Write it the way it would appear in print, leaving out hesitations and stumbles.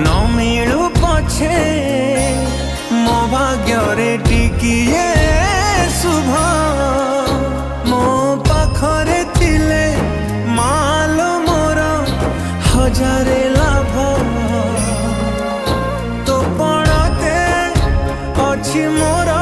न मिलू पछे मो भाग्य टिकिए शुभ मो पाखरे थिले माल मोर हजारे लाभ तो पड़ते अच्छी मोर